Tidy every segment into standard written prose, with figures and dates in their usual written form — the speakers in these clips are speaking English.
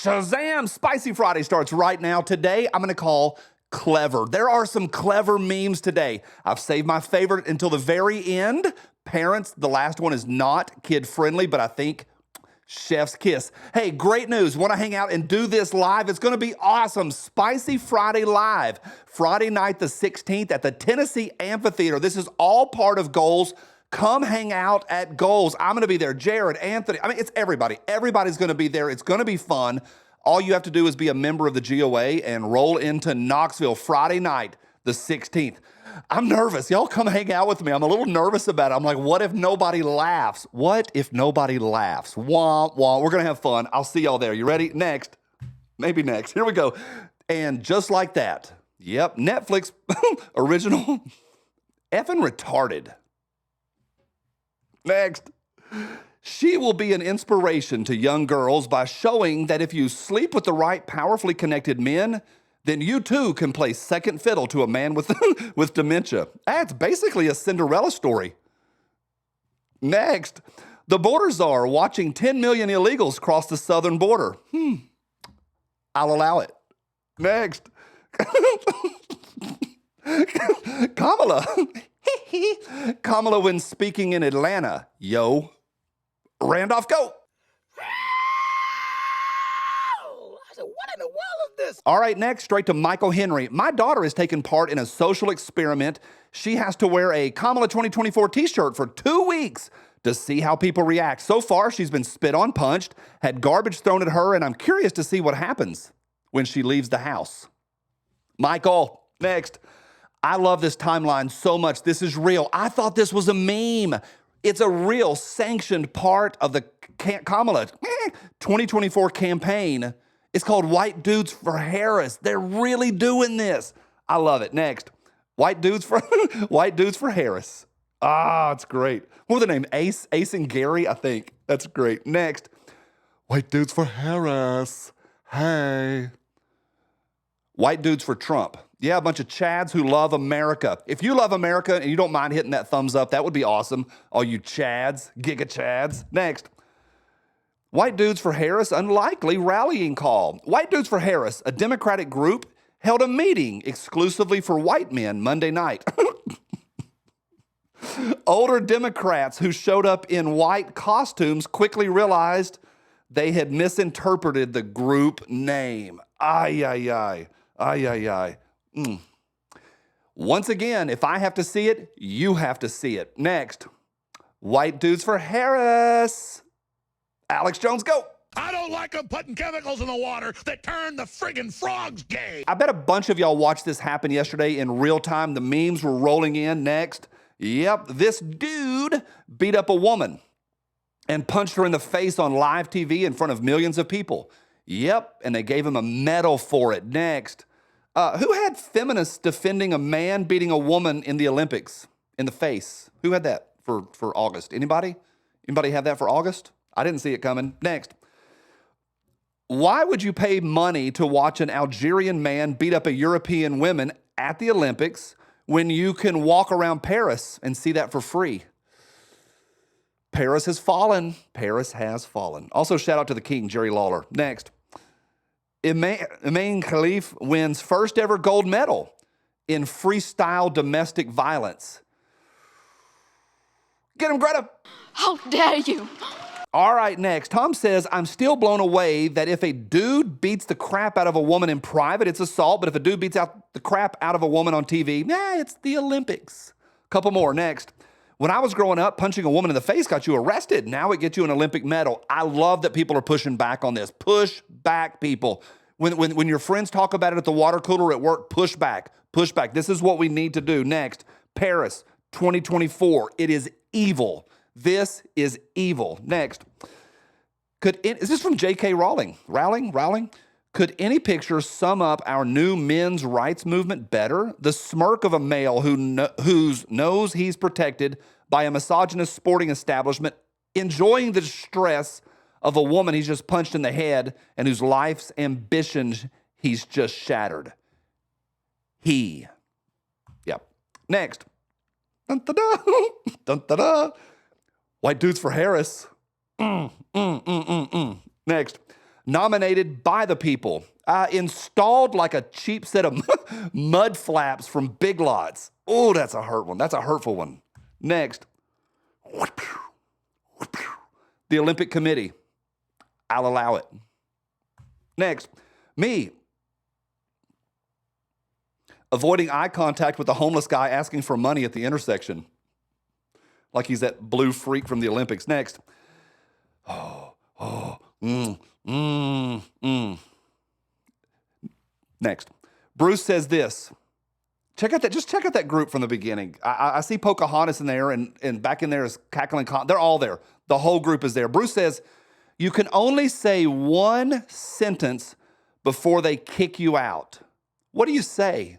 Shazam! Spicy Friday starts right now. Today, I'm going to call clever. There are some clever memes today. I've saved my favorite until the very end. Parents, the last one is not kid-friendly, but I think chef's kiss. Hey, great news. Want to hang out and do this live? It's going to be awesome. Spicy Friday Live. Friday night the 16th at the Tennessee Amphitheater. This is all part of Goals. Come hang out at Goals. I'm going to be there. Jared, Anthony. I mean, it's everybody. Everybody's going to be there. It's going to be fun. All you have to do is be a member of the GOA and roll into Knoxville Friday night, the 16th. I'm nervous. Y'all come hang out with me. I'm a little nervous about it. I'm like, what if nobody laughs? What if nobody laughs? Wah, wah. We're going to have fun. I'll see y'all there. You ready? Next. Maybe next. Here we go. And just like that. Yep. Netflix original. Effing retarded. Next. She will be an inspiration to young girls by showing that if you sleep with the right powerfully connected men, then you too can play second fiddle to a man with, with dementia. That's basically a Cinderella story. Next, the border czar watching 10 million illegals cross the southern border. I'll allow it. Next, Kamala. Kamala when speaking in Atlanta. Yo, Randolph, go. I said, what in the world is this? All right, next, straight to Michael Henry. My daughter has taken part in a social experiment. She has to wear a Kamala 2024 t-shirt for 2 weeks to see how people react. So far, she's been spit on, punched, had garbage thrown at her, and I'm curious to see what happens when she leaves the house. Michael, next. I love this timeline so much. This is real. I thought this was a meme. It's a real sanctioned part of the Kamala 2024 campaign. It's called White Dudes for Harris. They're really doing this. I love it. Next, White Dudes for Harris. Ah, it's great. What were the name? Ace and Gary, I think. That's great. Next, White Dudes for Harris. Hey. White Dudes for Trump. Yeah, a bunch of Chads who love America. If you love America and you don't mind hitting that thumbs up, that would be awesome. All you Chads, Giga Chads. Next, White Dudes for Harris, unlikely rallying call. White Dudes for Harris, a Democratic group, held a meeting exclusively for white men Monday night. Older Democrats who showed up in white costumes quickly realized they had misinterpreted the group name. Ay, ay, ay. Ay, ay, ay. Once again, if I have to see it, you have to see it. Next, White Dudes for Harris. Alex Jones, go. I don't like them putting chemicals in the water that turn the friggin' frogs gay. I bet a bunch of y'all watched this happen yesterday in real time. The memes were rolling in. Next, yep, this dude beat up a woman and punched her in the face on live TV in front of millions of people. Yep, and they gave him a medal for it. Next, who had feminists defending a man beating a woman in the Olympics in the face? Who had that for August? Anybody? Anybody have that for August? I didn't see it coming. Next, why would you pay money to watch an Algerian man beat up a European woman at the Olympics when you can walk around Paris and see that for free? Paris has fallen. Paris has fallen. Also, shout out to the king, Jerry Lawler. Next, Imane Khalif wins first ever gold medal in freestyle domestic violence. Get him, Greta. How dare you? All right, next. Tom says, I'm still blown away that if a dude beats the crap out of a woman in private, it's assault, but if a dude beats out the crap out of a woman on TV, it's the Olympics. Couple more. Next. When I was growing up, punching a woman in the face got you arrested. Now it gets you an Olympic medal. I love that people are pushing back on this. Push back, people. When your friends talk about it at the water cooler at work, push back. Push back. This is what we need to do. Next, Paris 2024. It is evil. This is evil. Next, is this from J.K. Rowling? Rowling? Could any picture sum up our new men's rights movement better? The smirk of a male who knows he's protected by a misogynist sporting establishment, enjoying the distress of a woman he's just punched in the head and whose life's ambitions he's just shattered. Yep. Next. Dun-da-da. Dun-da-da. White Dudes for Harris. Next. Nominated by the people. Installed like a cheap set of mud flaps from Big Lots. Oh, that's a hurt one. That's a hurtful one. Next. The Olympic Committee. I'll allow it. Next. Me. Avoiding eye contact with the homeless guy asking for money at the intersection. Like he's that blue freak from the Olympics. Next. Next. Bruce says this. Check out that group from the beginning. I see Pocahontas in there, and back in there is Cackling Con. They're all there. The whole group is there. Bruce says, you can only say one sentence before they kick you out. What do you say?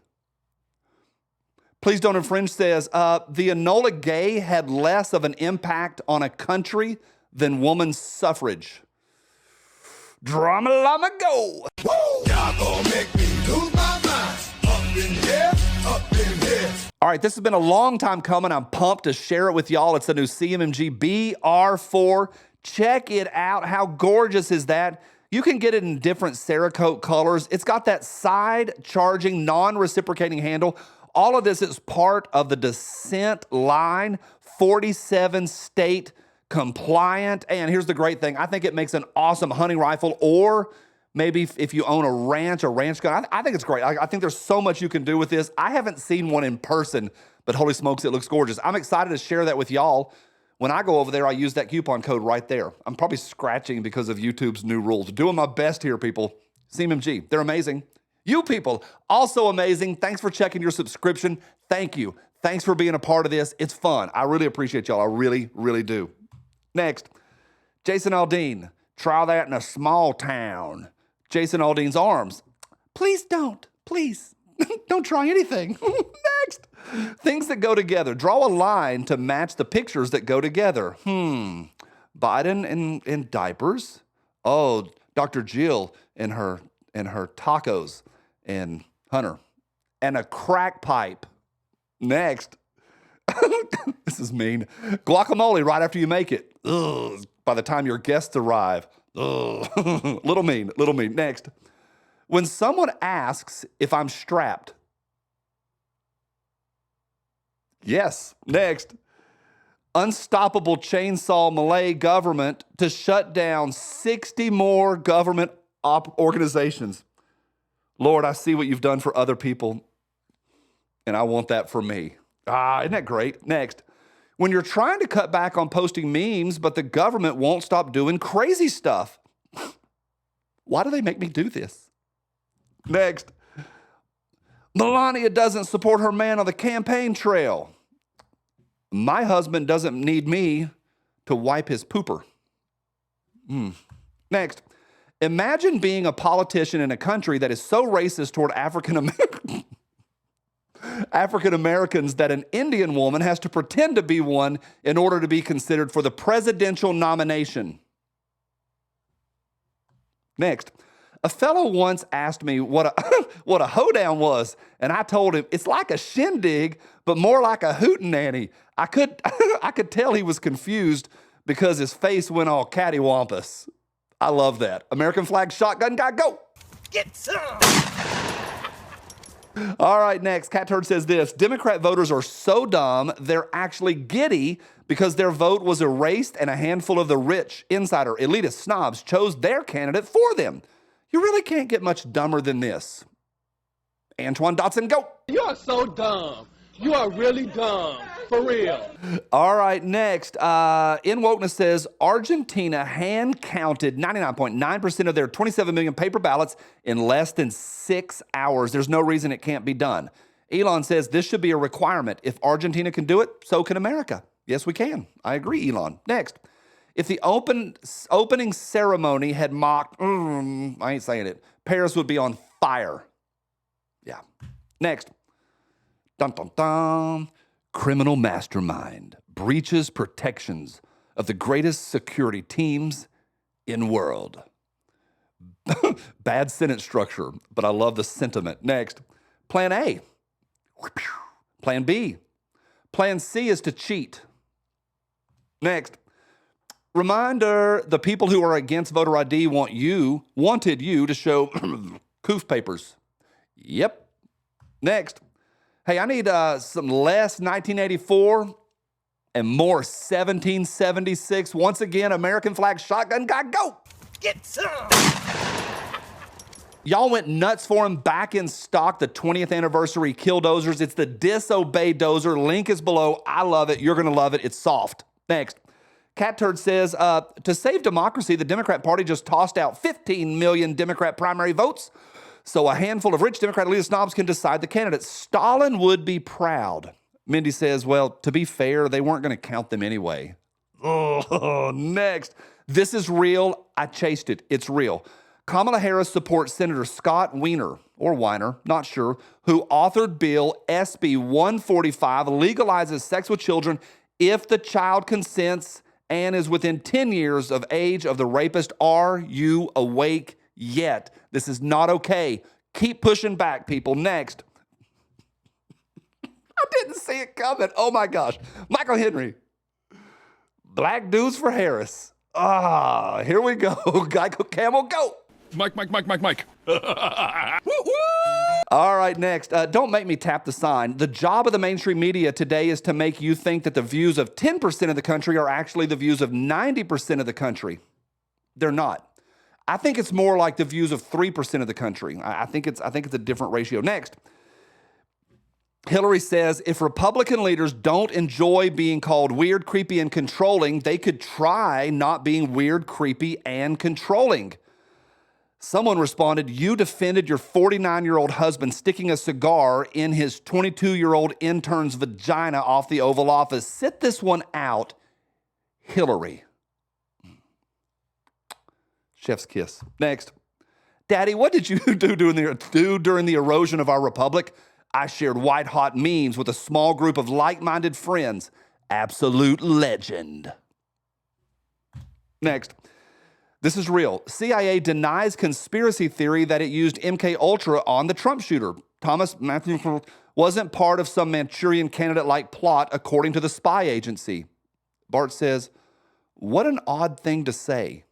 Please Don't Infringe says, the Enola Gay had less of an impact on a country than woman's suffrage. Drama llama go. Y'all gonna make me lose my mind. Up in here, up in here. All right, this has been a long time coming. I'm pumped to share it with y'all. It's the new CMMG BR4. Check it out. How gorgeous is that? You can get it in different Cerakote colors. It's got that side charging, non-reciprocating handle. All of this is part of the Descent line, 47 state compliant. And here's the great thing. I think it makes an awesome hunting rifle, or maybe if you own a ranch gun. I think it's great. I think there's so much you can do with this. I haven't seen one in person, but holy smokes, it looks gorgeous. I'm excited to share that with y'all. When I go over there, I use that coupon code right there. I'm probably scratching because of YouTube's new rules. Doing my best here, people. CMMG, they're amazing. You people, also amazing. Thanks for checking your subscription. Thank you. Thanks for being a part of this. It's fun. I really appreciate y'all. I really, really do. Next, Jason Aldean. Try that in a small town. Jason Aldean's arms. Please don't. Please. Don't try anything. Next. Things that go together. Draw a line to match the pictures that go together. Biden in diapers. Oh, Dr. Jill in her tacos. And Hunter. And a crack pipe. Next. This is mean. Guacamole right after you make it. Ugh. By the time your guests arrive. Ugh. Little mean. Next. When someone asks if I'm strapped. Yes. Next. Unstoppable chainsaw Malay government to shut down 60 more government organizations. Lord, I see what you've done for other people, and I want that for me. Isn't that great? Next. When you're trying to cut back on posting memes, but the government won't stop doing crazy stuff. Why do they make me do this? Next. Melania doesn't support her man on the campaign trail. My husband doesn't need me to wipe his pooper. Next. Imagine being a politician in a country that is so racist toward African Americans that an Indian woman has to pretend to be one in order to be considered for the presidential nomination. Next. A fellow once asked me what a hoedown was, and I told him it's like a shindig, but more like a hootenanny. I could tell he was confused because his face went all cattywampus. I love that. American flag shotgun guy, go! Get some! All right, next. Cat Turd says this. Democrat voters are so dumb, they're actually giddy because their vote was erased and a handful of the rich, insider, elitist snobs chose their candidate for them. You really can't get much dumber than this. Antoine Dotson, go! You are so dumb. You are really dumb. For real. All right, next. In Wokeness says, Argentina hand-counted 99.9% of their 27 million paper ballots in less than 6 hours. There's no reason it can't be done. Elon says this should be a requirement. If Argentina can do it, so can America. Yes, we can. I agree, Elon. Next. If the opening ceremony had mocked, I ain't saying it, Paris would be on fire. Yeah. Next. Dun, dun, dun. Criminal mastermind breaches protections of the greatest security teams in world. Bad sentence structure, but I love the sentiment. Next. Plan A. Plan B. Plan C is to cheat. Next. Reminder, the people who are against voter ID wanted you to show coof papers. Yep. Next. Hey, I need some less 1984 and more 1776. Once again, American flag shotgun guy, go! Get some! Y'all went nuts for him. Back in stock, the 20th anniversary Killdozers. It's the Disobey Dozer. Link is below. I love it. You're going to love it. It's soft. Next. Cat Turd says, to save democracy, the Democrat Party just tossed out 15 million Democrat primary votes so a handful of rich Democrat elite snobs can decide the candidates. Stalin would be proud. Mindy says, well, to be fair, they weren't going to count them anyway. Oh, next. This is real. I chased it. It's real. Kamala Harris supports Senator Scott Weiner, or Weiner, not sure, who authored Bill SB 145, legalizes sex with children if the child consents and is within 10 years of age of the rapist. Are you awake yet? This is not okay. Keep pushing back, people. Next. I didn't see it coming. Oh my gosh. Michael Henry. Black dudes for Harris. Here we go. Geico Camel, go. Mike. All right, next. Don't make me tap the sign. The job of the mainstream media today is to make you think that the views of 10% of the country are actually the views of 90% of the country. They're not. I think it's more like the views of 3% of the country. I think it's a different ratio. Next. Hillary says if Republican leaders don't enjoy being called weird, creepy, and controlling, they could try not being weird, creepy, and controlling. Someone responded, you defended your 49-year-old husband sticking a cigar in his 22-year-old intern's vagina off the Oval Office. Sit this one out, Hillary. Chef's kiss. Next. Daddy, what did you do during the erosion of our republic? I shared white-hot memes with a small group of like-minded friends. Absolute legend. Next. This is real. CIA denies conspiracy theory that it used MK Ultra on the Trump shooter. Thomas Matthew wasn't part of some Manchurian candidate-like plot, according to the spy agency. Bart says, what an odd thing to say.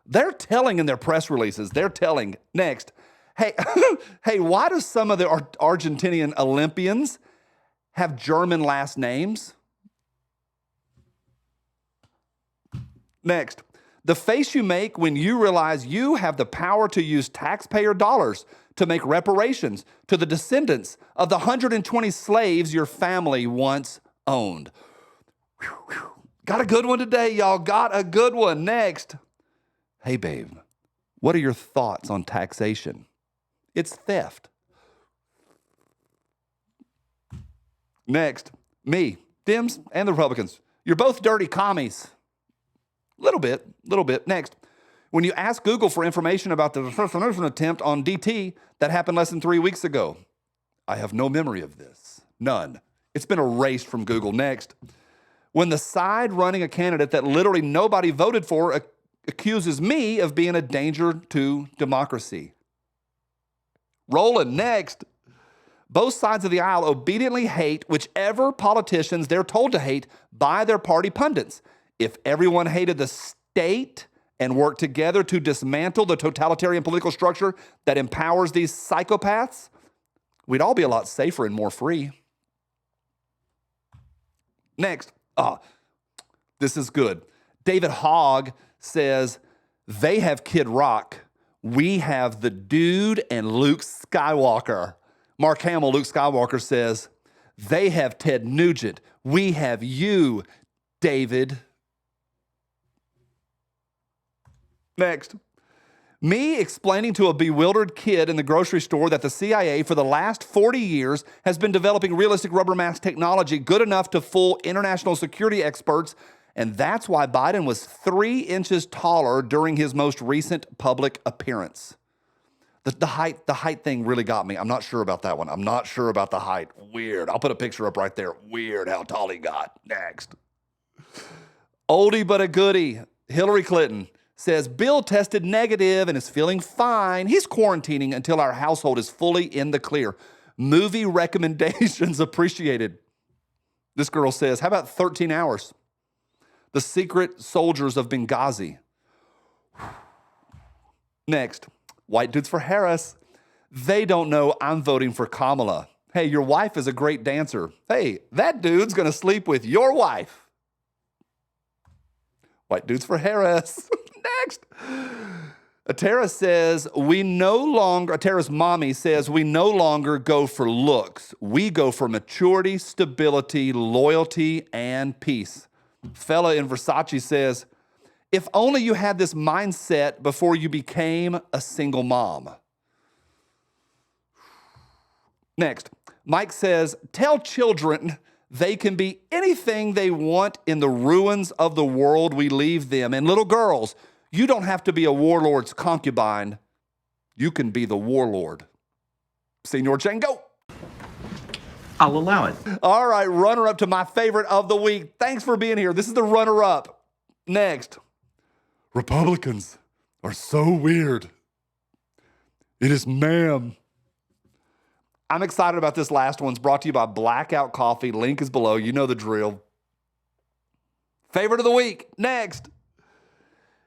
They're telling in their press releases. They're telling. Next. Hey, why do some of the Argentinian Olympians have German last names? Next. The face you make when you realize you have the power to use taxpayer dollars to make reparations to the descendants of the 120 slaves your family once owned. Whew, whew. Got a good one today, y'all. Got a good one. Next. Hey, babe, what are your thoughts on taxation? It's theft. Next. Me, Dems, and the Republicans. You're both dirty commies. Little bit. Next. When you ask Google for information about the assassination attempt on DT that happened less than 3 weeks ago, I have no memory of this. None. It's been erased from Google. Next. When the side running a candidate that literally nobody voted for accuses me of being a danger to democracy. Rolling. Next. Both sides of the aisle obediently hate whichever politicians they're told to hate by their party pundits. If everyone hated the state and worked together to dismantle the totalitarian political structure that empowers these psychopaths, we'd all be a lot safer and more free. Next. This is good. David Hogg says, they have Kid Rock. We have the dude and Luke Skywalker. Mark Hamill, Luke Skywalker says, they have Ted Nugent. We have you, David. Next. Me explaining to a bewildered kid in the grocery store that the CIA for the last 40 years has been developing realistic rubber mask technology good enough to fool international security experts, and that's why Biden was 3 inches taller during his most recent public appearance. The height thing really got me. I'm not sure about that one. I'm not sure about the height. Weird. I'll put a picture up right there. Weird how tall he got. Next. Oldie but a goodie. Hillary Clinton says Bill tested negative and is feeling fine. He's quarantining until our household is fully in the clear. Movie recommendations appreciated. This girl says, how about 13 hours? The secret soldiers of Benghazi. Next, white dudes for Harris. They don't know I'm voting for Kamala. Hey, your wife is a great dancer. Hey, that dude's gonna sleep with your wife. White dudes for Harris. Next. Atara's mommy says we no longer go for looks. We go for maturity, stability, loyalty, and peace. Fella in Versace says, if only you had this mindset before you became a single mom. Next, Mike says, tell children they can be anything they want in the ruins of the world we leave them. And little girls, you don't have to be a warlord's concubine. You can be the warlord. Senor Chang, go. I'll allow it. All right, runner-up to my favorite of the week. Thanks for being here. This is the runner-up. Next. Republicans are so weird. It is ma'am. I'm excited about this last one. It's brought to you by Blackout Coffee. Link is below. You know the drill. Favorite of the week. Next.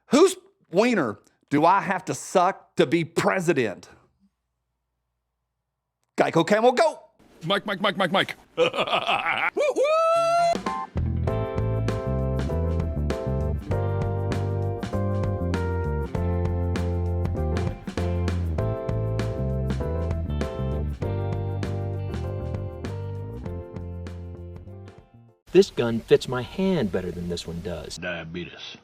Whose wiener do I have to suck to be president? Geico Camel, go. Mike. This gun fits my hand better than this one does. Diabetes.